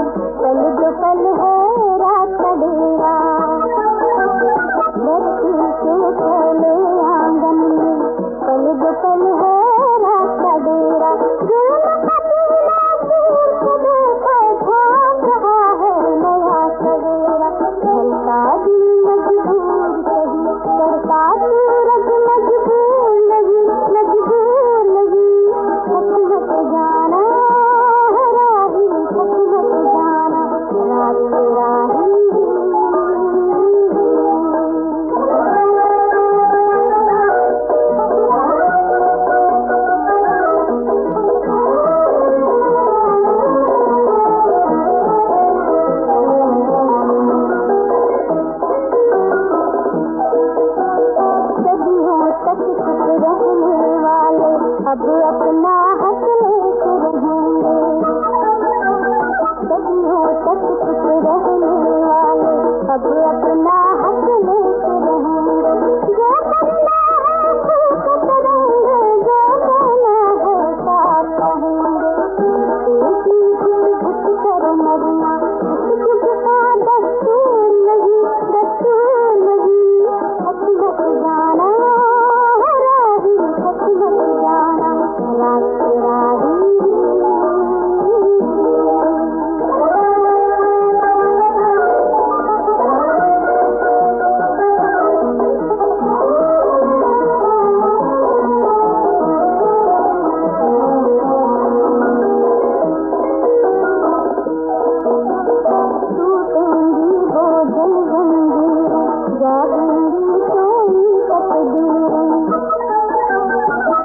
पल जो पल है रात का डेरा, धरती के फैले आंगन में पल जो पल है रात का डेरा। जुल्म का पीला सिर से देखो झांक रहा है नया सवेरा। ढलता दिन मजबूर सही, चढ़ता सूरज मजबूर नहीं, मजबूर नहीं। थक मत जाना राही, थक मत जाना रात राही। सदियों तक चुप रहने वाले अब अपना हक लेके रहेंगे। सदियों तक चुप रहने वाले अब अपना हक लेके रहेंगे। जो करना है ठीक करेंगे, जो कहना है साथ कहेंगे। बेटी दिल घुट कर मरना किसका दस्तूर नहीं, दस्तूर नहीं। थक मत जाना राही, थक मत जाना रात राही। टूटेंगी वो जल जंजीरें, जागेंगी कोई तकदीरें।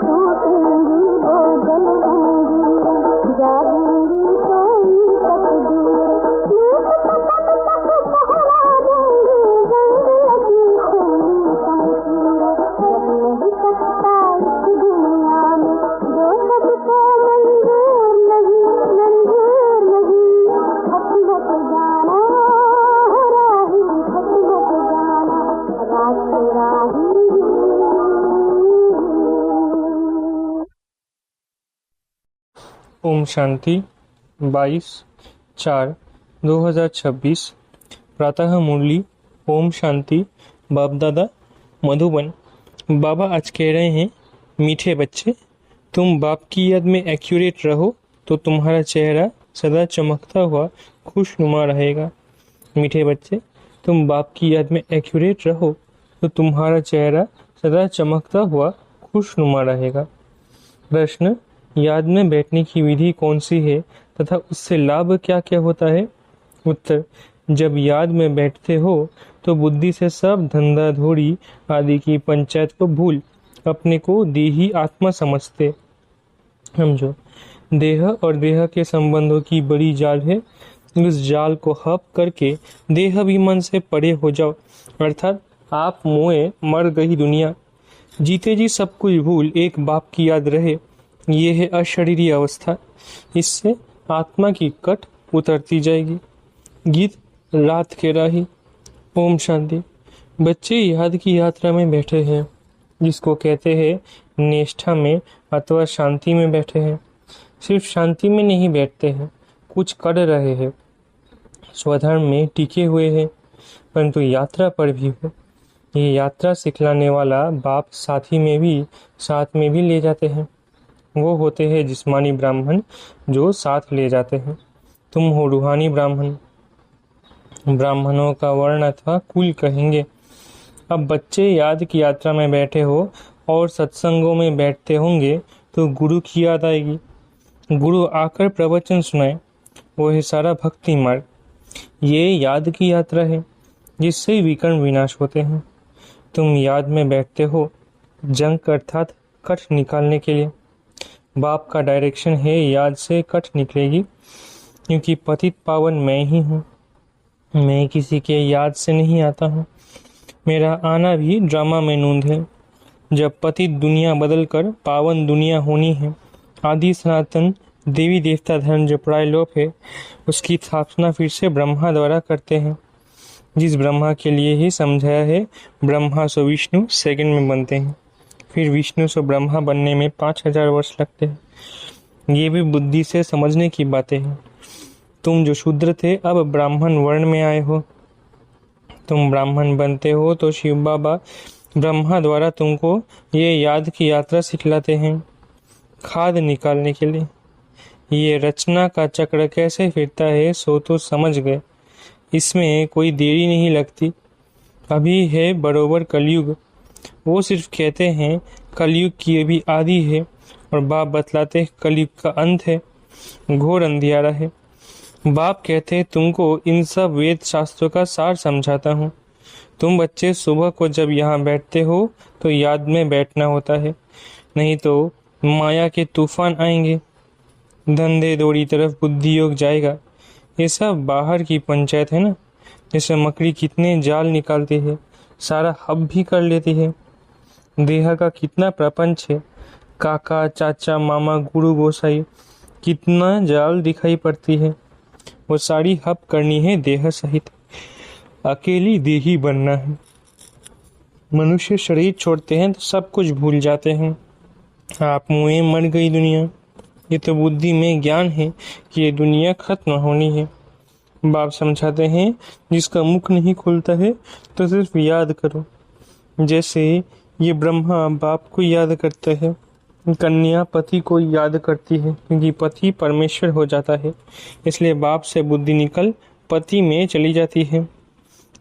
टूटेंगी वो जल जंजीरें, जागेंगी कोई तकदीरें। नीत का कब तक पहरा देंगी जिंदगी खूनी शमशीरें। जब नहीं सकता इस दुनिया में जो सबको मंजूर नहीं, मंजूर नहीं। थक मत जाना राही, थक मत जाना रात राही। ओम शांति 22/4/2026 प्रातः मुरली। ओम शांति। बाप दादा मधुबन। बाबा आज कह रहे हैं, मीठे बच्चे, तुम बाप की याद में एक्यूरेट रहो तो तुम्हारा चेहरा सदा चमकता हुआ खुशनुमा रहेगा। मीठे बच्चे, तुम बाप की याद में एक्यूरेट रहो तो तुम्हारा चेहरा सदा चमकता हुआ खुशनुमा रहेगा। प्रश्न, याद में बैठने की विधि कौन सी है तथा उससे लाभ क्या क्या होता है? उत्तर, जब याद में बैठते हो तो बुद्धि से सब धंधा धोड़ी आदि की पंचायत को भूल अपने को देही आत्मा समझते। समझो, देह और देह के संबंधों की बड़ी जाल है। उस जाल को हप करके देह अभिमान से परे हो जाओ, अर्थात आप मोए मर गई दुनिया। जीते जी सब कुछ भूल एक बाप की याद रहे, ये है अशरीरी अवस्था। इससे आत्मा की कट उतरती जाएगी। गीत रात के राही। ओम शांति। बच्चे याद की यात्रा में बैठे हैं, जिसको कहते हैं निष्ठा में अथवा शांति में बैठे हैं। सिर्फ शांति में नहीं बैठते हैं, कुछ कर रहे हैं, स्वधर्म में टिके हुए हैं, परंतु यात्रा पर भी हो। ये यात्रा सिखलाने वाला बाप साथ में भी ले जाते हैं। वो होते हैं जिस्मानी ब्राह्मण जो साथ ले जाते हैं। तुम हो रूहानी ब्राह्मण। ब्राह्मणों का वर्ण अथवा कुल कहेंगे। अब बच्चे याद की यात्रा में बैठे हो और सत्संगों में बैठते होंगे तो गुरु की याद आएगी। गुरु आकर प्रवचन सुनाए, वो है सारा भक्ति मार्ग। ये याद की यात्रा है जिससे विकर्ण विनाश होते हैं। तुम याद में बैठते हो जंक अर्थात कट निकालने के लिए। बाप का डायरेक्शन है याद से कट निकलेगी, क्योंकि पतित पावन मैं ही हूँ। मैं किसी के याद से नहीं आता हूँ। मेरा आना भी ड्रामा में नूंद है। जब पतित दुनिया बदलकर पावन दुनिया होनी है, आदि सनातन देवी देवता धर्म जो प्रायलोप है, उसकी स्थापना फिर से ब्रह्मा द्वारा करते हैं। जिस ब्रह्मा के लिए ही समझाया है, ब्रह्मा सो विष्णु सेकंड में बनते हैं, फिर विष्णु सो ब्रह्मा बनने में 5000 वर्ष लगते हैं। ये भी बुद्धि से समझने की बातें हैं। तुम जो शूद्र थे अब ब्राह्मण वर्ण में आए हो। तुम ब्राह्मण बनते हो तो शिव बाबा ब्रह्मा द्वारा तुमको ये याद की यात्रा सिखलाते हैं खाद निकालने के लिए। ये रचना का चक्र कैसे फिरता है सो तो समझ गए। इसमें कोई देरी नहीं लगती। अभी है बरोबर कलयुग। वो सिर्फ कहते हैं कलयुग की अभी आदि है और बाप बतलाते कलयुग का अंत है, घोर अंधियारा है। बाप कहते तुमको इन सब वेद शास्त्रों का सार समझाता हूँ। तुम बच्चे सुबह को जब यहाँ बैठते हो तो याद में बैठना होता है, नहीं तो माया के तूफान आएंगे। धंधे दौड़ी तरफ बुद्धि योग जाएगा। ये सब बाहर की पंचायत है ना। जैसे मकड़ी कितने जाल निकालती है, सारा हब भी कर लेती है। देह का कितना प्रपंच है, काका चाचा मामा गुरु गोसाई, कितना जाल दिखाई पड़ती है। वो सारी हब करनी है देह सहित। अकेली देही बनना है। मनुष्य शरीर छोड़ते हैं तो सब कुछ भूल जाते हैं। आप मुए मर गई दुनिया। ये तो बुद्धि में ज्ञान है कि ये दुनिया खत्म होनी है। बाप समझाते हैं जिसका मुख नहीं खुलता है तो सिर्फ याद करो। जैसे ये ब्रह्मा बाप को याद करता है, कन्या पति को याद करती है क्योंकि पति परमेश्वर हो जाता है। इसलिए बाप से बुद्धि निकल पति में चली जाती है।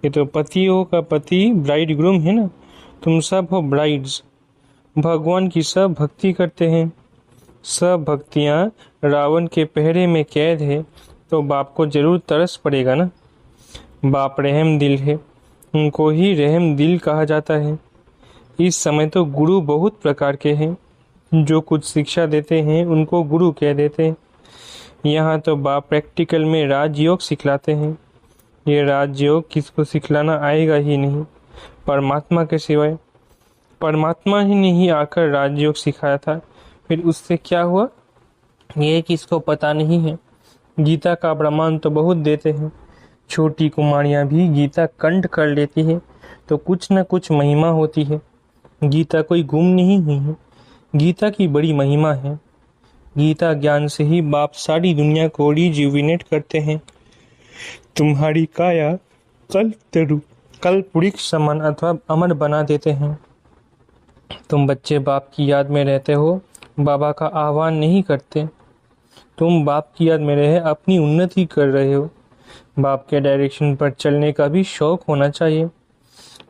ये तो पतियों का पति ब्राइड ग्रूम है ना। तुम सब हो ब्राइड्स। भगवान की सब भक्ति करते हैं। सब भक्तियाँ रावण के पहरे में कैद है तो बाप को जरूर तरस पड़ेगा ना। बाप रहम दिल है, उनको ही रहम दिल कहा जाता है। इस समय तो गुरु बहुत प्रकार के हैं। जो कुछ शिक्षा देते हैं उनको गुरु कह देते हैं। यहाँ तो बाप प्रैक्टिकल में राजयोग सिखलाते हैं। ये राजयोग किसको सिखलाना आएगा ही नहीं परमात्मा के सिवाय। परमात्मा ही नहीं आकर राजयोग सिखाया था, फिर उससे क्या हुआ ये किसको पता नहीं है। गीता का प्रमाण तो बहुत देते हैं। छोटी कुमारियाँ भी गीता कंठ कर लेती है तो कुछ न कुछ महिमा होती है। गीता कोई गुम नहीं हुई है। गीता की बड़ी महिमा है। गीता ज्ञान से ही बाप सारी दुनिया को रिजुविनेट करते हैं। तुम्हारी काया कल्प वृक्ष समान अथवा अमर बना देते हैं। तुम बच्चे बाप की याद में रहते हो, बाबा का आह्वान नहीं करते। तुम बाप की याद में रहे अपनी उन्नति कर रहे हो। बाप के डायरेक्शन पर चलने का भी शौक होना चाहिए।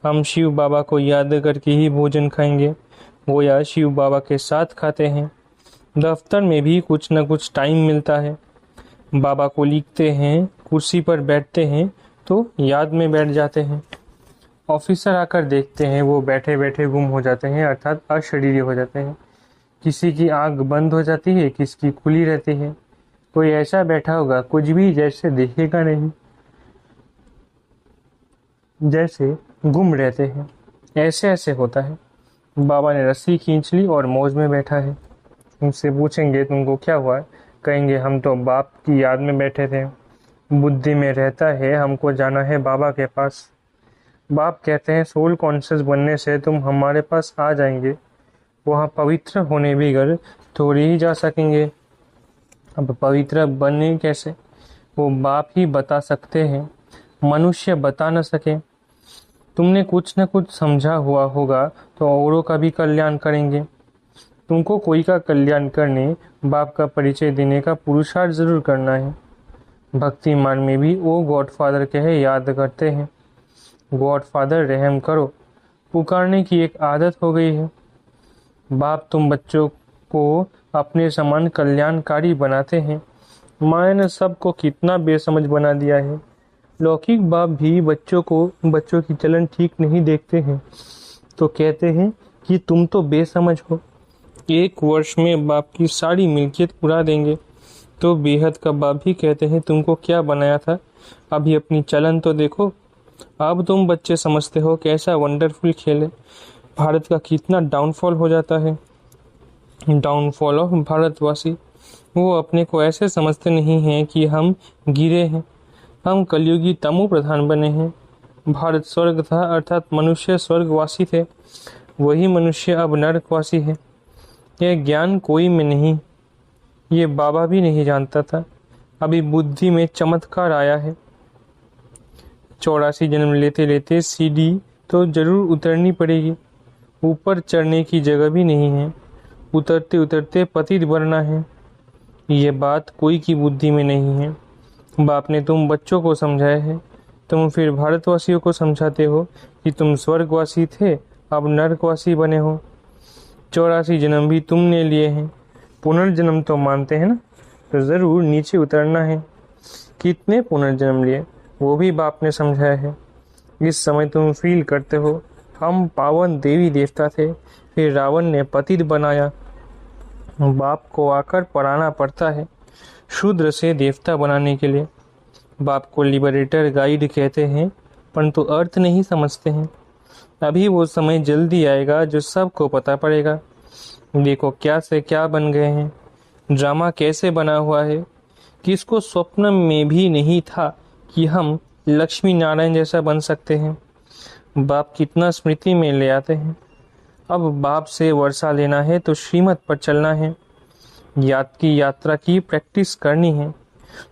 हम शिव बाबा को याद करके ही भोजन खाएंगे, वो या शिव बाबा के साथ खाते हैं। दफ्तर में भी कुछ न कुछ टाइम मिलता है। बाबा को लिखते हैं, कुर्सी पर बैठते हैं तो याद में बैठ जाते हैं। ऑफिसर आकर देखते हैं, वो बैठे बैठे गुम हो जाते हैं अर्थात अशरीरी हो जाते हैं। किसी की आंख बंद हो जाती है, किसकी खुली रहती है। कोई ऐसा बैठा होगा कुछ भी जैसे देखेगा नहीं, जैसे गुम रहते हैं। ऐसे ऐसे होता है। बाबा ने रस्सी खींच ली और मौज में बैठा है। उनसे पूछेंगे तुमको क्या हुआ, कहेंगे हम तो बाप की याद में बैठे थे। बुद्धि में रहता है हमको जाना है बाबा के पास। बाप कहते हैं सोल कॉन्शियस बनने से तुम हमारे पास आ जाएंगे। वहाँ पवित्र होने भी घर थोड़ी ही जा सकेंगे। अब पवित्र बनने कैसे, वो बाप ही बता सकते हैं, मनुष्य बता न सके। तुमने कुछ न कुछ समझा हुआ होगा तो औरों का भी कल्याण करेंगे। तुमको कोई का कल्याण करने बाप का परिचय देने का पुरुषार्थ जरूर करना है। भक्ति मार्ग में भी वो गॉडफादर कहे याद करते हैं। गॉडफादर रहम करो पुकारने की एक आदत हो गई है। बाप तुम बच्चों को अपने समान कल्याणकारी बनाते हैं। माया ने सबको कितना बेसमझ बना दिया है। लौकिक बाप भी बच्चों की चलन ठीक नहीं देखते हैं तो कहते हैं कि तुम तो बेसमझ हो। 1 वर्ष में बाप की सारी मिल्कियत उड़ा देंगे। तो बेहद का बाप भी कहते हैं तुमको क्या बनाया था, अभी अपनी चलन तो देखो। अब तुम बच्चे समझते हो कैसा वंडरफुल खेल है। भारत का कितना डाउनफॉल हो जाता है। डाउनफॉल ऑफ भारतवासी। वो अपने को ऐसे समझते नहीं हैं कि हम गिरे हैं, हम कलयुगी तमो प्रधान बने हैं। भारत स्वर्ग था अर्थात मनुष्य स्वर्गवासी थे, वही मनुष्य अब नरकवासी है। यह ज्ञान कोई में नहीं, ये बाबा भी नहीं जानता था। अभी बुद्धि में चमत्कार आया है। 84 जन्म लेते लेते सीढ़ी तो जरूर उतरनी पड़ेगी। ऊपर चढ़ने की जगह भी नहीं है। उतरते उतरते पतित बनना है। ये बात कोई की बुद्धि में नहीं है। बाप ने तुम बच्चों को समझाया है, तुम फिर भारतवासियों को समझाते हो कि तुम स्वर्गवासी थे, अब नरकवासी बने हो। 84 जन्म भी तुमने लिए हैं। पुनर्जन्म तो मानते हैं ना, तो जरूर नीचे उतरना है। कितने पुनर्जन्म लिए वो भी बाप ने समझाया है। इस समय तुम फील करते हो हम पावन देवी देवता थे, फिर रावण ने पतित बनाया। बाप को आकर पढ़ाना पड़ता है शूद्र से देवता बनाने के लिए। बाप को लिबरेटर गाइड कहते हैं, परंतु अर्थ नहीं समझते हैं। अभी वो समय जल्दी आएगा जो सबको पता पड़ेगा। देखो क्या से क्या बन गए हैं, ड्रामा कैसे बना हुआ है। किसको स्वप्न में भी नहीं था कि हम लक्ष्मी नारायण जैसा बन सकते हैं। बाप कितना स्मृति में ले आते हैं। अब बाप से वर्षा लेना है तो श्रीमत पर चलना है। यात्रा की प्रैक्टिस करनी है।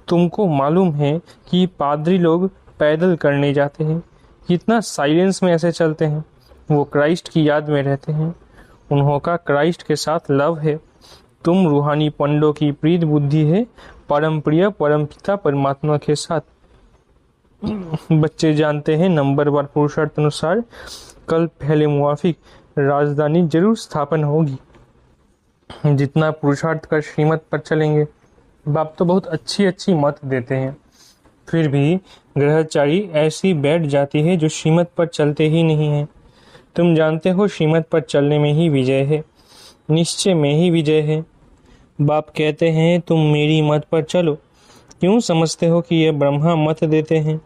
तुमको मालूम है कि पादरी लोग पैदल करने जाते हैं, कितना साइलेंस में ऐसे चलते हैं। वो क्राइस्ट की याद में रहते हैं। उन्हों का क्राइस्ट के साथ लव है। तुम रूहानी पंडों की प्रीत बुद्धि है परम प्रिय परम पिता परमात्मा के साथ। बच्चे जानते हैं नंबरवार पुरुषार्थ अनुसार कल पहले मुआफिक राजधानी जरूर स्थापन होगी। जितना पुरुषार्थ कर श्रीमत पर चलेंगे। बाप तो बहुत अच्छी अच्छी मत देते हैं, फिर भी ग्रहचारी ऐसी बैठ जाती है जो श्रीमत पर चलते ही नहीं है। तुम जानते हो श्रीमत पर चलने में ही विजय है, निश्चय में ही विजय है। बाप कहते हैं तुम मेरी मत पर चलो। क्यों समझते हो कि ये ब्रह्मा मत देते हैं?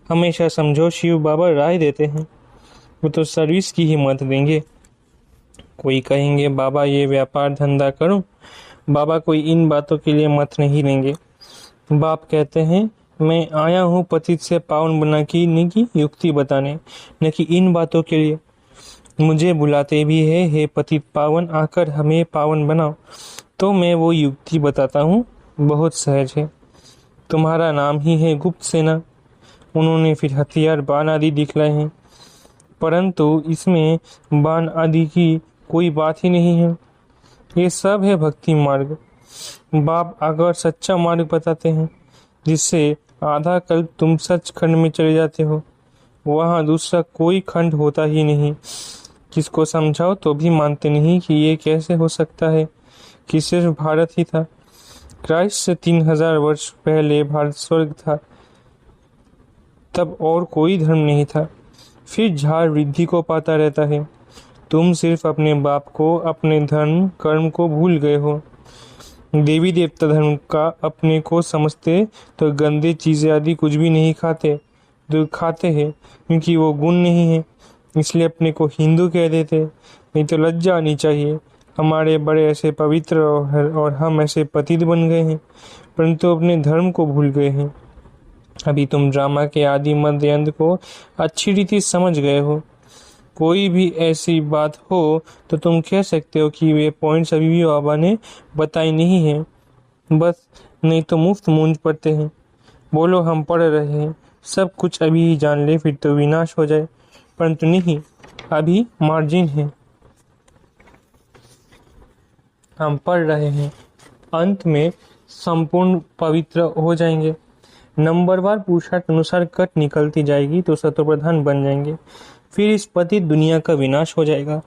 हमेशा समझो शिव बाबा राय देते हैं। वो तो सर्विस की ही मत देंगे। कोई कहेंगे बाबा ये व्यापार धंधा करो। बाबा कोई इन बातों के लिए मत नहीं देंगे। बाप कहते हैं मैं आया हूँ पतित से पावन बनाने की युक्ति बताने, न कि इन बातों के लिए। मुझे बुलाते भी है हे पतित पावन आकर हमें पावन बनाओ, तो मैं वो युक्ति बताता हूँ। बहुत सहज है। तुम्हारा नाम ही है गुप्त सेना। उन्होंने फिर हथियार बाण आदि दिखलाए हैं, परंतु इसमें बाण आदि की कोई बात ही नहीं है। ये सब है भक्ति मार्ग। बाप अगर सच्चा मार्ग बताते हैं, जिससे आधा कल्प तुम सच खंड में चले जाते हो। वहाँ दूसरा कोई खंड होता ही नहीं। किसको समझाओ तो भी मानते नहीं कि ये कैसे हो सकता है कि सिर्फ भारत ही था। क्राइस्ट से 3000 वर्ष पहले भारत स्वर्ग था, तब और कोई धर्म नहीं था। फिर झाड़ वृद्धि को पाता रहता है। तुम सिर्फ अपने बाप को, अपने धर्म कर्म को भूल गए हो। देवी देवता धर्म का अपने को समझते तो गंदे चीजें आदि कुछ भी नहीं खाते। जो खाते हैं क्योंकि वो गुण नहीं है, इसलिए अपने को हिंदू कह देते। नहीं तो लज्जा आनी चाहिए। हमारे बड़े ऐसे पवित्र और हम ऐसे पतित बन गए हैं, परंतु अपने धर्म को भूल गए हैं। अभी तुम ड्रामा के आदि मध्य अंत को अच्छी रीति समझ गए हो। कोई भी ऐसी बात हो तो तुम कह सकते हो कि वे पॉइंट्स अभी भी बाबा ने बताई नहीं है, बस नहीं तो मुफ्त मूंज पड़ते हैं। बोलो हम पढ़ रहे हैं, सब कुछ अभी ही जान ले फिर तो विनाश हो जाए, परंतु नहीं, अभी मार्जिन है। हम पढ़ रहे हैं, अंत में संपूर्ण पवित्र हो जाएंगे। नंबरवार पुरुषार्थ अनुसार कट निकलती जाएगी तो शत्रुप्रधान बन जाएंगे। फिर इस पतित दुनिया का विनाश हो जाएगा।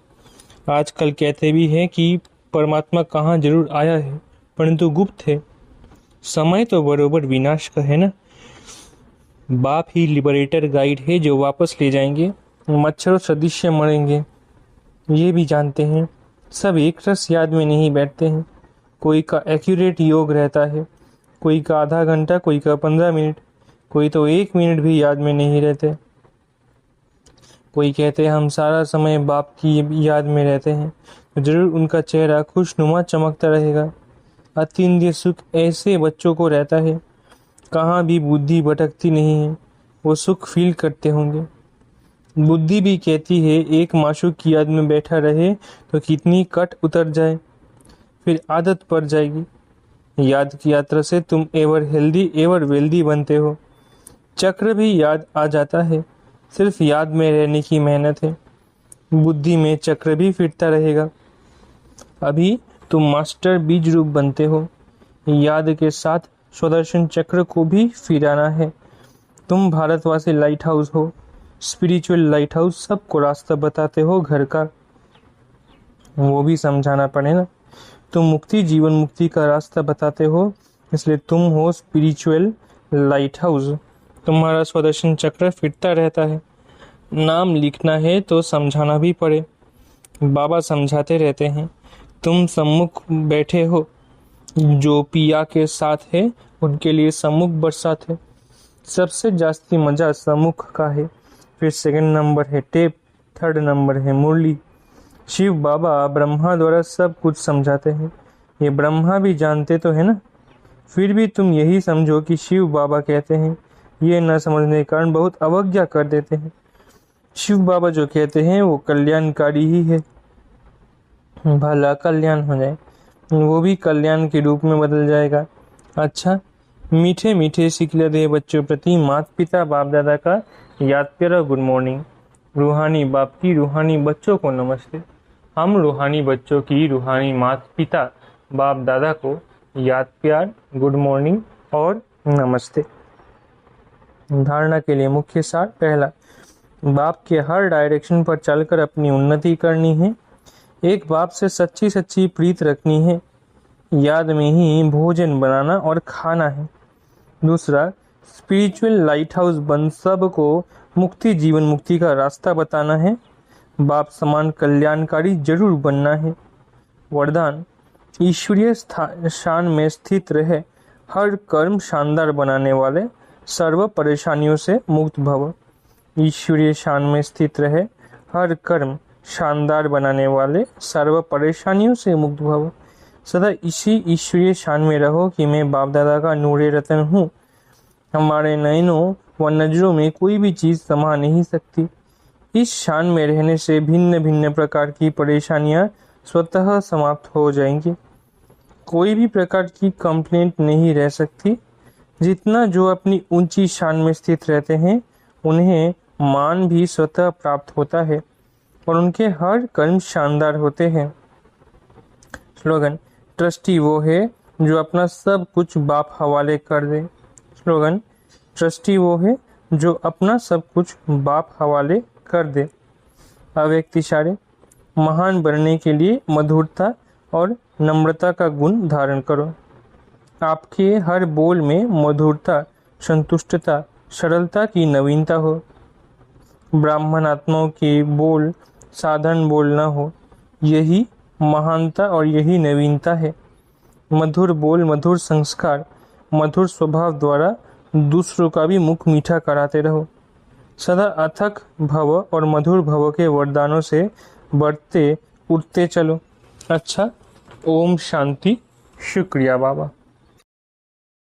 आजकल कहते भी हैं कि परमात्मा कहाँ जरूर आया है, परंतु गुप्त है। समय तो बरोबर विनाश का है ना। बाप ही लिबरेटर गाइड है जो वापस ले जाएंगे। मच्छरों सदृश्य मरेंगे, ये भी जानते हैं। सब एक रस याद में नहीं बैठते हैं। कोई का एक्यूरेट योग रहता है, कोई का आधा घंटा, कोई का 15 मिनट, कोई तो 1 मिनट भी याद में नहीं रहते। कोई कहते हैं हम सारा समय बाप की याद में रहते हैं, तो जरूर उनका चेहरा खुशनुमा चमकता रहेगा। अतीन्द्रिय सुख ऐसे बच्चों को रहता है, कहाँ भी बुद्धि भटकती नहीं है। वो सुख फील करते होंगे। बुद्धि भी कहती है एक माशूक की याद में बैठा रहे तो कितनी कट उतर जाए, फिर आदत पड़ जाएगी। याद की यात्रा से तुम एवर हेल्दी एवर वेल्दी बनते हो। चक्र भी याद आ जाता है, सिर्फ याद में रहने की मेहनत है। बुद्धि में चक्र भी फिरता रहेगा। अभी तुम मास्टर बीज रूप बनते हो। याद के साथ स्वदर्शन चक्र को भी फिराना है। तुम भारतवासी लाइट हाउस हो, स्पिरिचुअल लाइट हाउस। सबको रास्ता बताते हो घर का, वो भी समझाना पड़े ना। तुम मुक्ति जीवन मुक्ति का रास्ता बताते हो, इसलिए तुम हो स्पिरिचुअल लाइट हाउस। तुम्हारा स्वदर्शन चक्र फिरता रहता है। नाम लिखना है तो समझाना भी पड़े, बाबा समझाते रहते हैं। तुम सम्मुख बैठे हो, जो पिया के साथ है उनके लिए सम्मुख बरसात है। सबसे जास्ती मजा सम्मुख का है। फिर सेकंड नंबर है टेप, थर्ड नंबर है मुरली। शिव बाबा ब्रह्मा द्वारा सब कुछ समझाते हैं। ये ब्रह्मा भी जानते तो है ना, फिर भी तुम यही समझो कि शिव बाबा कहते हैं। ये न समझने के कारण बहुत अवज्ञा कर देते हैं। शिव बाबा जो कहते हैं वो कल्याणकारी ही है, भला कल्याण हो जाए, वो भी कल्याण के रूप में बदल जाएगा। अच्छा, मीठे मीठे सिखलदे बच्चों प्रति माता पिता बाप दादा का याद प्यारा गुड मॉर्निंग। रूहानी बाप की रूहानी बच्चों को नमस्ते। हम रूहानी बच्चों की रूहानी माता पिता बाप दादा को याद प्यार गुड मॉर्निंग और नमस्ते। धारणा के लिए मुख्य सार। पहला, बाप के हर डायरेक्शन पर चलकर अपनी उन्नति करनी है। एक बाप से सच्ची सच्ची प्रीत रखनी है। याद में ही भोजन बनाना और खाना है। दूसरा, स्पिरिचुअल लाइट हाउस बन सबको मुक्ति जीवन मुक्ति का रास्ता बताना है। बाप समान कल्याणकारी जरूर बनना है। वरदान, ईश्वरीय शान में स्थित रहे, हर कर्म शानदार बनाने वाले, सर्व परेशानियों से मुक्त भव। ईश्वरीय शान में स्थित रहे, हर कर्म शानदार बनाने वाले, सर्व परेशानियों से मुक्त भव। सदा इसी ईश्वरीय शान में रहो कि मैं बाप दादा का नूरे रतन हूँ। हमारे नयनों व नजरों में कोई भी चीज समा नहीं सकती। इस शान में रहने से भिन्न भिन्न प्रकार की परेशानियां स्वतः समाप्त हो जाएंगी। कोई भी प्रकार की कंप्लेंट नहीं रह सकती। जितना जो अपनी ऊंची शान में स्थित रहते हैं उन्हें मान भी स्वतः प्राप्त होता है और उनके हर कर्म शानदार होते हैं। स्लोगन, ट्रस्टी वो है जो अपना सब कुछ बाप हवाले कर दे। स्लोगन, ट्रस्टी वो है जो अपना सब कुछ बाप हवाले कर दे। अव्यक्त इशारे, महान बनने के लिए मधुरता और नम्रता का गुण धारण करो। आपके हर बोल में मधुरता, संतुष्टता, सरलता की नवीनता हो। ब्राह्मण आत्माओं के बोल साधारण बोल न हो, यही महानता और यही नवीनता है। मधुर बोल, मधुर संस्कार, मधुर स्वभाव द्वारा दूसरों का भी मुख मीठा कराते रहो। सदा अथक भव और मधुर भव के वरदानों से बढ़ते उठते चलो। अच्छा, ओम शांति। शुक्रिया बाबा।